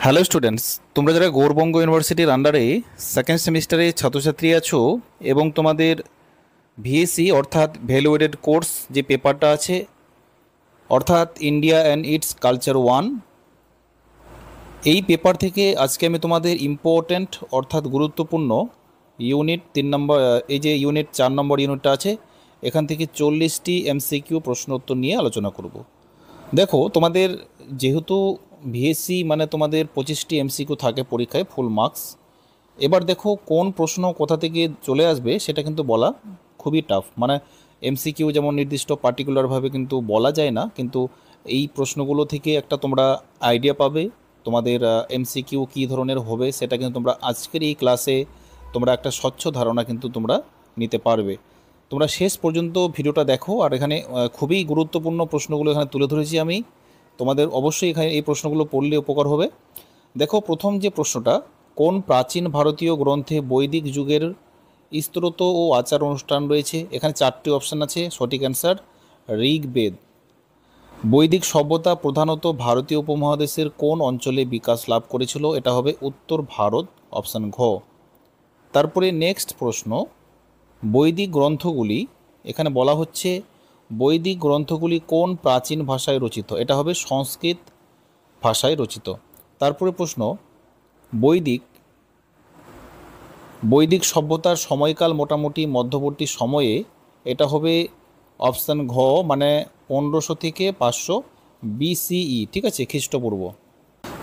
Hello students, তোমরা যারা গৌরবঙ্গ ইউনিভার্সিটির আন্ডারে সেকেন্ড সেমিস্টারে ছাত্রছাত্রী আছো এবং তোমাদের ভিএসসি অর্থাৎ ভ্যালুয়েটেড কোর্স যে পেপারটা আছে অর্থাৎ India and it's culture one, এই পেপার থেকে আজকে আমি তোমাদের ইম্পর্ট্যান্ট অর্থাৎ গুরুত্বপূর্ণ ইউনিট 3 নম্বর, এই যে ইউনিট 4 নম্বর ইউনিটটা আছে, এখান থেকে 40টি এমসিকিউ প্রশ্ন উত্তর নিয়ে আলোচনা করব। দেখো, তোমাদের যেহেতু ভিএসসি মানে তোমাদের 25টি এমসিকিউ থাকে পরীক্ষায়, ফুল মার্কস। এবার দেখো কোন প্রশ্ন কোথা থেকে চলে আসবে সেটা কিন্তু বলা খুবই টাফ। মানে এমসিকিউ যেমন নির্দিষ্ট পার্টিকুলারভাবে কিন্তু বলা যায় না, কিন্তু এই প্রশ্নগুলো থেকে একটা তোমরা আইডিয়া পাবে তোমাদের এমসিকিউ কী ধরনের হবে, সেটা কিন্তু তোমরা আজকের এই ক্লাসে তোমরা একটা স্বচ্ছ ধারণা কিন্তু তোমরা নিতে পারবে। তোমরা শেষ পর্যন্ত ভিডিওটা দেখো, আর এখানে খুবই গুরুত্বপূর্ণ প্রশ্নগুলো এখানে তুলে ধরেছি আমি। তোমাদের অবশ্যই এখানে এই প্রশ্নগুলো পড়লে উপকার হবে। দেখো, প্রথম যে প্রশ্নটা, কোন প্রাচীন ভারতীয় গ্রন্থে বৈদিক যুগের স্তোত্র ও আচার অনুষ্ঠান রয়েছে? এখানে 4টি অপশান আছে, সঠিক অ্যান্সার ঋগ্বেদ। বৈদিক সভ্যতা প্রধানত ভারতীয় উপমহাদেশের কোন অঞ্চলে বিকাশ লাভ করেছিল? এটা হবে উত্তর ভারত, অপশান ঘ। তারপরে নেক্সট প্রশ্ন, বৈদিক গ্রন্থগুলি, এখানে বলা হচ্ছে বৈদিক গ্রন্থগুলি কোন প্রাচীন ভাষায় রচিত? এটা হবে সংস্কৃত ভাষায় রচিত। তারপরে প্রশ্ন, বৈদিক বৈদিক সভ্যতার সময়কাল মোটামুটি মধ্যবর্তী সময়ে, এটা হবে অপশান ঘ, মানে 1500 থেকে 500 বিসিই, ঠিক আছে, খ্রিস্টপূর্ব।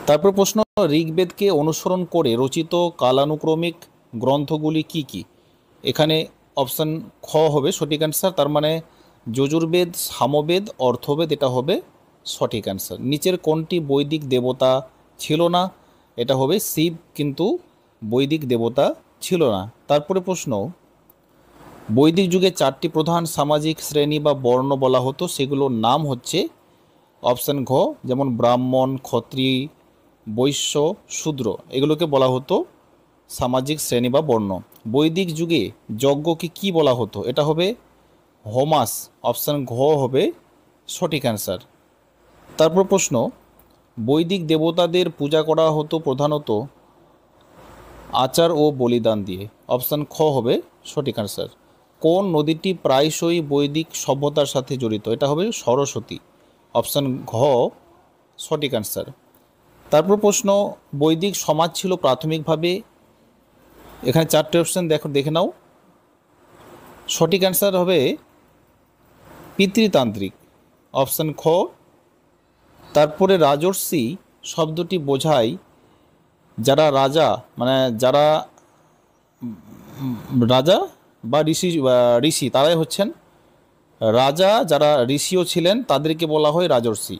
তারপর প্রশ্ন, ঋগ্বেদকে অনুসরণ করে রচিত কালানুক্রমিক গ্রন্থগুলি কি কি? এখানে অপশান খ হবে সঠিক অ্যান্সার, তার মানে যজুর্বেদ, সামবেদ, অর্থবেদ, এটা হবে সঠিক অ্যান্সার। নিচের কোনটি বৈদিক দেবতা ছিল না? এটা হবে শিব, কিন্তু বৈদিক দেবতা ছিল না। তারপরে প্রশ্ন, বৈদিক যুগে 4টি প্রধান সামাজিক শ্রেণী বা বর্ণ বলা হতো, সেগুলোর নাম হচ্ছে অপশান ঘ, যেমন ব্রাহ্মণ, ক্ষত্রিয়, বৈশ্য, শূদ্র, এগুলোকে বলা হতো সামাজিক শ্রেণী বা বর্ণ। বৈদিক যুগে যজ্ঞকে কি বলা হতো? এটা হবে হোমাস, অপশান ঘ হবে সঠিক অ্যান্সার। তারপর প্রশ্ন, বৈদিক দেবতাদের পূজা করা হতো প্রধানত আচার ও বলিদান দিয়ে, অপশান খ হবে সঠিক অ্যান্সার। কোন নদীটি প্রায়শই বৈদিক সভ্যতার সাথে জড়িত? এটা হবে সরস্বতী, অপশান ঘ সঠিক অ্যান্সার। তারপর প্রশ্ন, বৈদিক সমাজ ছিল প্রাথমিকভাবে, এখানে 4টে অপশান দেখে নাও। সঠিক অ্যান্সার হবে পিতৃতান্ত্রিক, অপশান খ। তারপরে রাজর্ষি শব্দটি বোঝায় যারা রাজা, মানে যারা রাজা বা ঋষি তারাই হচ্ছেন রাজা, যারা ঋষিও ছিলেন তাদেরকে বলা হয় রাজর্ষি।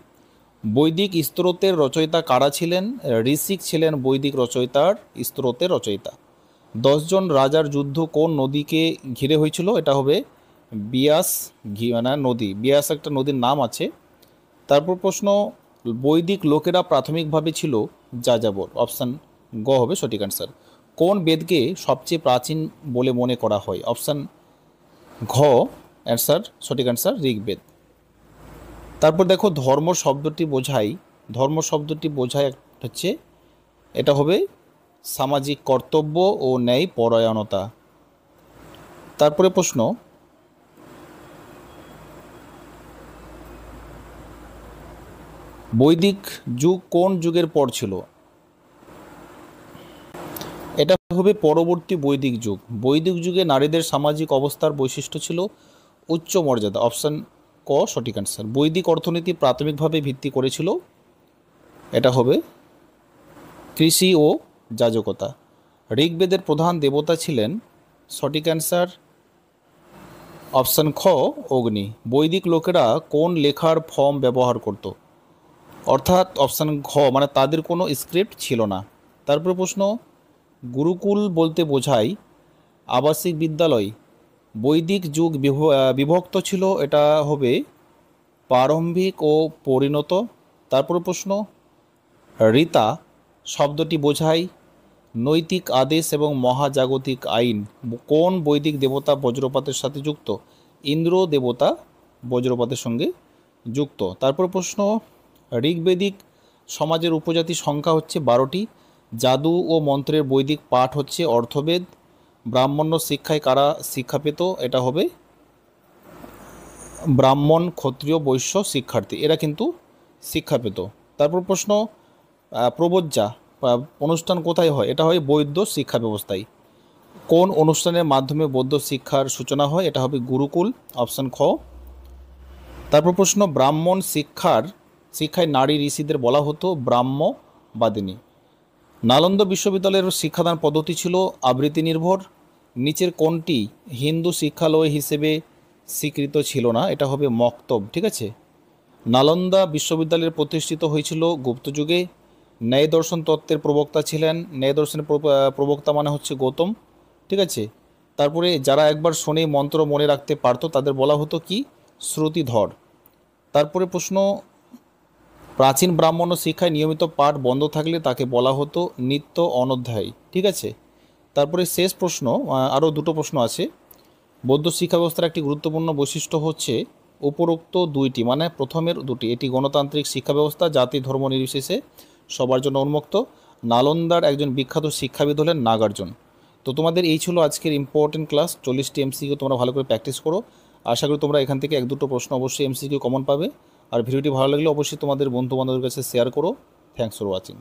বৈদিক স্তোত্রের রচয়িতা কারা ছিলেন? ঋষিক ছিলেন বৈদিক রচয়িতার স্তোত্রের রচয়িতা। 10 জন রাজার যুদ্ধ কোন নদীকে ঘিরে হয়েছিল? এটা হবে বিয়াস, মানে নদী, বিয়াস একটা নদীর নাম আছে। তারপর প্রশ্ন, বৈদিক লোকেরা প্রাথমিকভাবে ছিল যাযাবর, অপশান গ হবে সঠিক অ্যান্সার। কোন বেদকে সবচেয়ে প্রাচীন বলে মনে করা হয়? অপশান ঘ অ্যান্সার, সঠিক অ্যান্সার ঋগ্বেদ। তারপর দেখো, ধর্ম শব্দটি বোঝায় হচ্ছে, এটা হবে সামাজিক কর্তব্য ও ন্যায় পরায়ণতা। তারপরে প্রশ্ন, বৈদিক যুগ কোন যুগের পর ছিল? এটা হবে পরবর্তী বৈদিক যুগ। বৈদিক যুগে নারীদের সামাজিক অবস্থার বৈশিষ্ট্য ছিল উচ্চ মর্যাদা, অপশান ক সঠিক অ্যান্সার। বৈদিক অর্থনীতি প্রাথমিকভাবে ভিত্তি করেছিল, এটা হবে কৃষি ও যাজকতা। ঋগ্বেদের প্রধান দেবতা ছিলেন, সঠিক অ্যান্সার অপশান খ অগ্নি। বৈদিক লোকেরা কোন লেখার ফর্ম ব্যবহার করত? অর্থাৎ অপশান ঘ, মানে তাদের কোনো স্ক্রিপ্ট ছিল না। তারপরে প্রশ্ন, গুরুকুল বলতে বোঝায় আবাসিক বিদ্যালয়। বৈদিক যুগ বিভক্ত ছিল, এটা হবে প্রারম্ভিক ও পরিণত। তারপরে প্রশ্ন, ঋতা শব্দটি বোঝায় নৈতিক আদেশ এবং মহাজাগতিক আইন। কোন বৈদিক দেবতা বজ্রপাতের সাথে যুক্ত? ইন্দ্র দেবতা বজ্রপাতের সঙ্গে যুক্ত। তারপর প্রশ্ন, ঋগ্বেদিক সমাজের উপজাতি সংখ্যা হচ্ছে 12টি। জাদু ও মন্ত্রের বৈদিক পাঠ হচ্ছে অর্থবেদ। ব্রাহ্মণ্য শিক্ষায় কারা শিক্ষা পেত? এটা হবে ব্রাহ্মণ, ক্ষত্রিয়, বৈশ্য শিক্ষার্থী, এরা কিন্তু শিক্ষা পেত। তারপর প্রশ্ন, প্রবজ্জা অনুষ্ঠান কোথায় হয়? এটা হয় বৌদ্ধ শিক্ষা ব্যবস্থায়। কোন অনুষ্ঠানের মাধ্যমে বৌদ্ধ শিক্ষার সূচনা হয়? এটা হবে গুরুকুল, অপশান খ। তারপর প্রশ্ন, ব্রাহ্মণ শিক্ষায় নারী ঋষিদের বলা হতো ব্রাহ্মবাদিনী। নালন্দা বিশ্ববিদ্যালয়ের শিক্ষাদান পদ্ধতি ছিল আবৃত্তি নির্ভর। নিচের কোনটি হিন্দু শিক্ষালয় হিসেবে স্বীকৃত ছিল না? এটা হবে মক্তব, ঠিক আছে। নালন্দা বিশ্ববিদ্যালয়ের প্রতিষ্ঠিত হয়েছিল গুপ্ত যুগে। ন্যায় দর্শন তত্ত্বের প্রবক্তা ছিলেন, ন্যায় দর্শনের প্রবক্তা মানে হচ্ছে গৌতম, ঠিক আছে। তারপরে যারা একবার শুনে মন্ত্র মনে রাখতে পারতো তাদের বলা হতো কি? শ্রুতিধর। তারপরে প্রশ্ন, প্রাচীন ব্রাহ্মণ্য শিক্ষায় নিয়মিত পাঠ বন্ধ থাকলে তাকে বলা হতো নিত্য অনধ্যায়ী, ঠিক আছে। তারপরে শেষ প্রশ্ন, আরও দুটো প্রশ্ন আছে। বৌদ্ধ শিক্ষা ব্যবস্থার একটি গুরুত্বপূর্ণ বৈশিষ্ট্য হচ্ছে উপরোক্ত দুইটি, মানে প্রথমের দুটি, এটি গণতান্ত্রিক শিক্ষা ব্যবস্থা, জাতি ধর্ম নির্বিশেষে সবার জন্য উন্মুক্ত। নালন্দার একজন বিখ্যাত শিক্ষাবিদ হলেন নাগার্জুন। তো তোমাদের এই ছিল আজকের ইম্পর্টেন্ট ক্লাস। 40টি এমসিকিউ তোমরা ভালো করে প্র্যাকটিস করো। আশা করি তোমরা এখান থেকে এক দুটো প্রশ্ন অবশ্যই এমসিকিউ কমন পাবে। আর ভিডিওটি ভালো লাগলে অবশ্যই তোমাদের বন্ধু বান্ধবের কাছে শেয়ার করো। Thanks for watching.